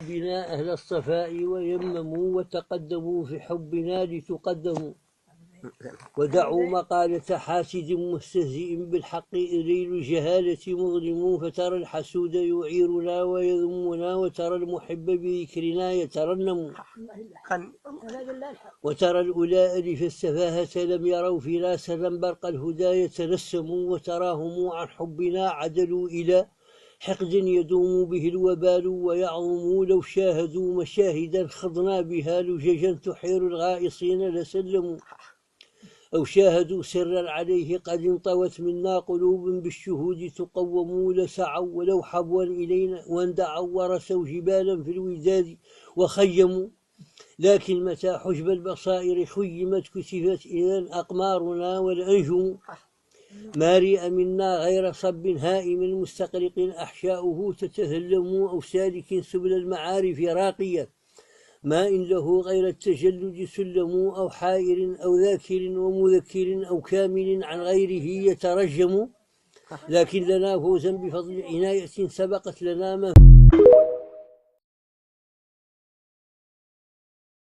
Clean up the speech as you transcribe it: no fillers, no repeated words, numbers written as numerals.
بنا أهل الصفاء ويمموا وتقدموا في حبنا لتقدموا ودعوا مقالة حاسد مستهزئ بالحق إليل الجهالة مظلم فترى الحسود يعيرنا ويذمنا وترى المحب بذكرنا يترنم وترى الأولاء ألف السفاهة لم يروا فينا سرا برق الهدى يتنسموا وتراهم عن حبنا عدلوا إلى حقد يدوم به الوبال ويعظم لو شاهدوا مشاهدا خضنا بها لججا تحير الغائصين لسلموا أو شاهدوا سرا عليه قد انطوت منا قلوب بالشهود تقوم لسعوا ولو حبوا إلينا واندعوا ورسوا جبالا في الوداد وخيموا لكن متى حجب البصائر خيمت كسفت إذا أقمارنا والأنجم ما رئ منا غير صب هائم مستقرق أحشاؤه تتهلم أو سالك سبل المعارف راقية ما إن له غير التجلد سلم أو حائر أو ذاكر ومذكر أو كامل عن غيره يترجم لكن لنا فوزا بفضل عناية سبقت لنا ما